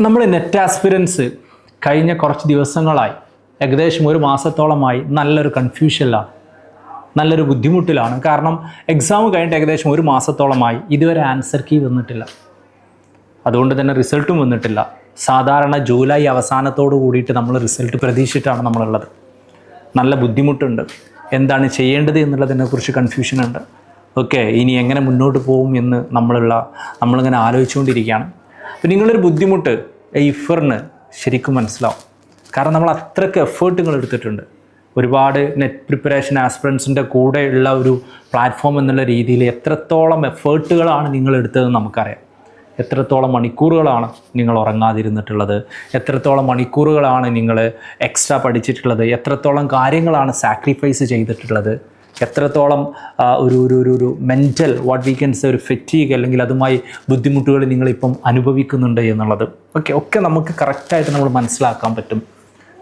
നമ്മൾ net aspirants കഴിഞ്ഞ കുറച്ച് ദിവസങ്ങളായി ഏകദേശം ഒരു മാസത്തോളമായി നല്ലൊരു കൺഫ്യൂഷനിലാണ്, നല്ലൊരു ബുദ്ധിമുട്ടിലാണ്. കാരണം എക്സാം കഴിഞ്ഞിട്ട് ഏകദേശം ഒരു മാസത്തോളമായി ഇതുവരെ ആൻസർ കീ വന്നിട്ടില്ല, അതുകൊണ്ട് തന്നെ റിസൾട്ടും വന്നിട്ടില്ല. സാധാരണ ജൂലൈ അവസാനത്തോടു കൂടിയിട്ട് നമ്മൾ റിസൾട്ട് പ്രതീക്ഷിച്ചിട്ടാണ് നമ്മളുള്ളത്. നല്ല ബുദ്ധിമുട്ടുണ്ട്, എന്താണ് ചെയ്യേണ്ടത് എന്നുള്ളതിനെക്കുറിച്ച് കൺഫ്യൂഷനുണ്ട്. ഓക്കെ, ഇനി എങ്ങനെ മുന്നോട്ട് പോകും എന്ന് നമ്മളിങ്ങനെ ആലോചിച്ചുകൊണ്ടിരിക്കുകയാണ്. അപ്പോൾ നിങ്ങളൊരു ബുദ്ധിമുട്ട് ഇഫറിന് ശരിക്കും മനസ്സിലാവും. കാരണം നമ്മൾ അത്രയ്ക്ക് എഫേർട്ടുകൾ എടുത്തിട്ടുണ്ട്. ഒരുപാട് നെറ്റ് പ്രിപ്പറേഷൻ ആസ്പിറൻസിൻ്റെ കൂടെയുള്ള ഒരു പ്ലാറ്റ്ഫോം എന്നുള്ള രീതിയിൽ എത്രത്തോളം എഫേർട്ടുകളാണ് നിങ്ങൾ എടുത്തതെന്ന് നമുക്കറിയാം. എത്രത്തോളം മണിക്കൂറുകളാണ് നിങ്ങൾ ഉറങ്ങാതിരുന്നിട്ടുള്ളത്, എത്രത്തോളം മണിക്കൂറുകളാണ് നിങ്ങൾ എക്സ്ട്രാ പഠിച്ചിട്ടുള്ളത്, എത്രത്തോളം കാര്യങ്ങളാണ് സാക്രിഫൈസ് ചെയ്തിട്ടുള്ളത്, എത്രത്തോളം ഒരു മെൻ്റൽ ഒരു ഫെറ്റീഗ് അല്ലെങ്കിൽ അതുമായി ബുദ്ധിമുട്ടുകൾ നിങ്ങളിപ്പം അനുഭവിക്കുന്നുണ്ട് എന്നുള്ളത് ഒക്കെ നമുക്ക് കറക്റ്റായിട്ട് നമ്മൾ മനസ്സിലാക്കാൻ പറ്റും.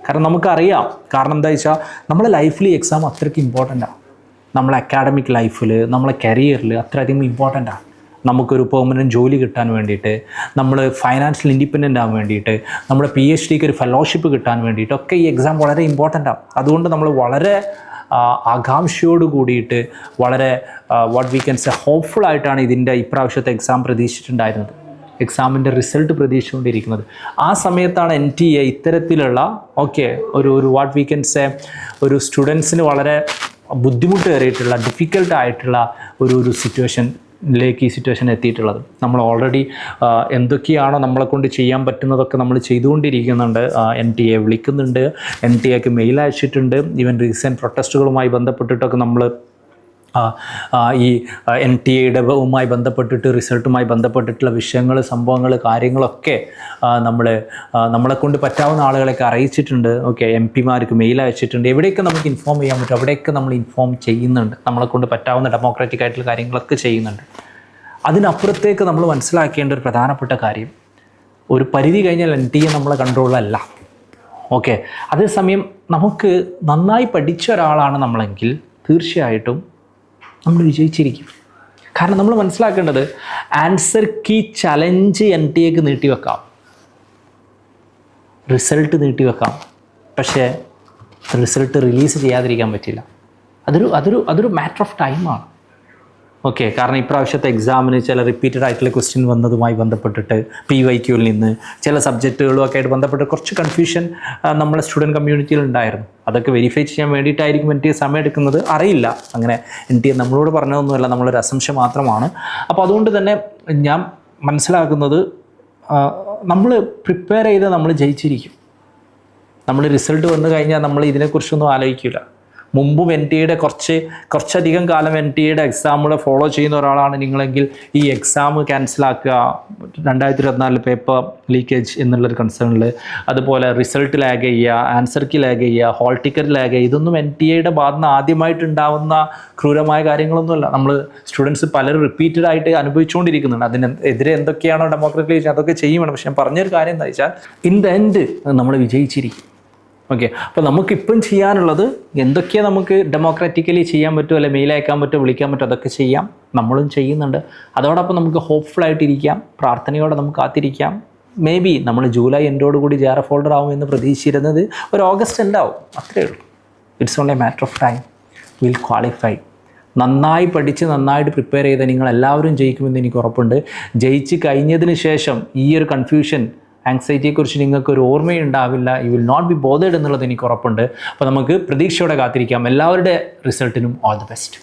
കാരണം നമുക്കറിയാം. കാരണം എന്താ വെച്ചാൽ നമ്മളെ ലൈഫിൽ എക്സാം അത്രയ്ക്ക് ഇമ്പോർട്ടൻ്റാണ്. നമ്മളെ അക്കാഡമിക് ലൈഫിൽ, നമ്മളെ കരിയറിൽ അത്രയധികം ഇമ്പോർട്ടൻ്റാണ്. നമുക്കൊരു പെർമനൻറ്റ് ജോലി കിട്ടാൻ വേണ്ടിയിട്ട്, നമ്മൾ ഫൈനാൻഷ്യൽ ഇൻഡിപെൻഡൻ്റ് ആകാൻ വേണ്ടിയിട്ട്, നമ്മുടെ PhDക്ക് ഒരു ഫെലോഷിപ്പ് കിട്ടാൻ വേണ്ടിയിട്ടൊക്കെ ഈ എക്സാം വളരെ ഇമ്പോർട്ടൻ്റാണ്. അതുകൊണ്ട് നമ്മൾ വളരെ ആകാംക്ഷയോട് കൂടിയിട്ട് വളരെ ഹോപ്പ്ഫുൾ ആയിട്ടാണ് ഇതിൻ്റെ ഇപ്രാവശ്യത്തെ എക്സാം പ്രതീക്ഷിച്ചിട്ടുണ്ടായിരുന്നത്, എക്സാമിൻ്റെ റിസൾട്ട് പ്രതീക്ഷിച്ചുകൊണ്ടിരിക്കുന്നത്. ആ സമയത്താണ് NTA ഇത്തരത്തിലുള്ള ഒരു സ്റ്റുഡൻസിന് വളരെ ബുദ്ധിമുട്ടേറിയിട്ടുള്ള ഡിഫിക്കൽട്ടായിട്ടുള്ള ഒരു ഈ സിറ്റുവേഷൻ എത്തിയിട്ടുള്ളത്. നമ്മൾ ഓൾറെഡി എന്തൊക്കെയാണോ നമ്മളെ കൊണ്ട് ചെയ്യാൻ പറ്റുന്നതൊക്കെ നമ്മൾ ചെയ്തുകൊണ്ടിരിക്കുന്നുണ്ട്. NTA വിളിക്കുന്നുണ്ട്, NTAക്ക് മെയിൽ അയച്ചിട്ടുണ്ട്. ഈവൻ റീസെൻറ്റ് പ്രൊട്ടസ്റ്റുകളുമായി ബന്ധപ്പെട്ടിട്ടൊക്കെ നമ്മൾ ഈ NTAയുടെ ബന്ധപ്പെട്ടിട്ട് റിസൾട്ടുമായി ബന്ധപ്പെട്ടിട്ടുള്ള വിഷയങ്ങൾ, സംഭവങ്ങൾ, കാര്യങ്ങളൊക്കെ നമ്മളെ കൊണ്ട് പറ്റാവുന്ന ആളുകളെയൊക്കെ അറിയിച്ചിട്ടുണ്ട്. MP മാർക്ക് മെയിൽ അയച്ചിട്ടുണ്ട്. എവിടെയൊക്കെ നമുക്ക് ഇൻഫോം ചെയ്യാൻ പറ്റും അവിടെയൊക്കെ നമ്മൾ ഇൻഫോം ചെയ്യുന്നുണ്ട്. നമ്മളെ കൊണ്ട് പറ്റാവുന്ന ഡെമോക്രാറ്റിക് ആയിട്ടുള്ള കാര്യങ്ങളൊക്കെ ചെയ്യുന്നുണ്ട്. അതിനപ്പുറത്തേക്ക് നമ്മൾ മനസ്സിലാക്കേണ്ട ഒരു പ്രധാനപ്പെട്ട കാര്യം, ഒരു പരിധി കഴിഞ്ഞാൽ NTA നമ്മളെ കൺട്രോളിലല്ല. അതേസമയം നമുക്ക് നന്നായി പഠിച്ച ഒരാളാണ് നമ്മളെങ്കിൽ തീർച്ചയായിട്ടും നമ്മൾ വിജയിച്ചിരിക്കും. കാരണം നമ്മൾ മനസ്സിലാക്കേണ്ടത്, ആൻസർ കീ ചലഞ്ച് NTAക്ക് നീട്ടിവെക്കാം, റിസൾട്ട് നീട്ടിവെക്കാം, പക്ഷേ റിസൾട്ട് റിലീസ് ചെയ്യാതിരിക്കാൻ പറ്റില്ല. അതൊരു മാറ്റർ ഓഫ് ടൈമാണ്. കാരണം ഇപ്രാവശ്യത്തെ എക്സാമിന് ചില റിപ്പീറ്റഡ് ആയിട്ടുള്ള ക്വസ്റ്റ്യൻ വന്നതുമായി ബന്ധപ്പെട്ടിട്ട് PYQവിൽ നിന്ന് ചില സബ്ജക്റ്റുകളും ഒക്കെ ആയിട്ട് ബന്ധപ്പെട്ട് കുറച്ച് കൺഫ്യൂഷൻ നമ്മുടെ സ്റ്റുഡൻറ്റ് കമ്മ്യൂണിറ്റിയിൽ ഉണ്ടായിരുന്നു. അതൊക്കെ വെരിഫൈ ചെയ്യാൻ വേണ്ടിയിട്ടായിരിക്കും NTA സമയം എടുക്കുന്നത്, അറിയില്ല. അങ്ങനെ NTA നമ്മളോട് പറഞ്ഞതൊന്നുമല്ല, നമ്മളൊരു അസംഷൻ മാത്രമാണ്. അപ്പോൾ അതുകൊണ്ട് തന്നെ ഞാൻ മനസ്സിലാക്കുന്നത്, നമ്മൾ പ്രിപ്പയർ ചെയ്ത് നമ്മൾ ജയിച്ചിരിക്കും. നമ്മൾ റിസൾട്ട് വന്നു കഴിഞ്ഞാൽ നമ്മൾ ഇതിനെക്കുറിച്ചൊന്നും ആലോചിക്കില്ല. മുമ്പും NTAയുടെ കുറച്ചധികം കാലം NTAയുടെ എക്സാമുകൾ ഫോളോ ചെയ്യുന്ന ഒരാളാണ് നിങ്ങളെങ്കിൽ ഈ എക്സാം ക്യാൻസലാക്കുക, 2024 പേപ്പർ ലീക്കേജ് എന്നുള്ളൊരു കൺസേണിൽ, അതുപോലെ റിസൾട്ട് ലാഗ് ചെയ്യുക, ആൻസർ കീ ലാഗ് ചെയ്യുക, ഹോൾ ടിക്കറ്റ് ലാഗ് ചെയ്യുക, ഇതൊന്നും NTAയുടെ ഭാഗത്ത് നിന്ന് ആദ്യമായിട്ടുണ്ടാവുന്ന ക്രൂരമായ കാര്യങ്ങളൊന്നുമല്ല. നമ്മൾ സ്റ്റുഡൻസ് പലരും റിപ്പീറ്റഡ് ആയിട്ട് അനുഭവിച്ചുകൊണ്ടിരിക്കുന്നുണ്ട്. അതിനെതിരെ എന്തൊക്കെയാണോ ഡെമോക്രാറ്റിക് അതൊക്കെ ചെയ്യുകയാണ്. പക്ഷേ ഞാൻ പറഞ്ഞൊരു കാര്യം എന്താ വെച്ചാൽ, ഇൻ ദ എൻഡ് നമ്മൾ വിജയിച്ചിരിക്കും. അപ്പോൾ നമുക്കിപ്പം ചെയ്യാനുള്ളത് എന്തൊക്കെയാണ് നമുക്ക് ഡെമോക്രാറ്റിക്കലി ചെയ്യാൻ പറ്റുമോ, അല്ലെങ്കിൽ മെയിൽ അയക്കാൻ പറ്റുമോ, വിളിക്കാൻ പറ്റുമോ, അതൊക്കെ ചെയ്യാം. നമ്മളും ചെയ്യുന്നുണ്ട്. അതോടൊപ്പം നമുക്ക് ഹോപ്പ്ഫുള്ളായിട്ടിരിക്കാം, പ്രാർത്ഥനയോടെ നമുക്ക് കാത്തിരിക്കാം. മേ ബി നമ്മൾ ജൂലൈ എൻഡോടുകൂടി JRF ഹോൾഡർ ആവുമെന്ന് പ്രതീക്ഷിച്ചിരുന്നത് ഒരു ഓഗസ്റ്റ് എൻഡാവും, അത്രയേ ഉള്ളൂ. It's only A matter of time. Will qualify. നന്നായി പഠിച്ച് നന്നായിട്ട് പ്രിപ്പയർ ചെയ്ത് നിങ്ങളെല്ലാവരും ജയിക്കുമെന്ന് എനിക്ക് ഉറപ്പുണ്ട്. ജയിച്ച് കഴിഞ്ഞതിന് ശേഷം ഈ ഒരു കൺഫ്യൂഷൻ, ആങ്സൈറ്റിയെക്കുറിച്ച് നിങ്ങൾക്കൊരു ഓർമ്മയുണ്ടാവില്ല. You will not be bothered എന്നുള്ളത് എനിക്ക് ഉറപ്പുണ്ട്. അപ്പോൾ നമുക്ക് പ്രതീക്ഷയോടെ കാത്തിരിക്കാം. എല്ലാവരുടെ റിസൾട്ടിനും ഓൾ ദി ബെസ്റ്റ്.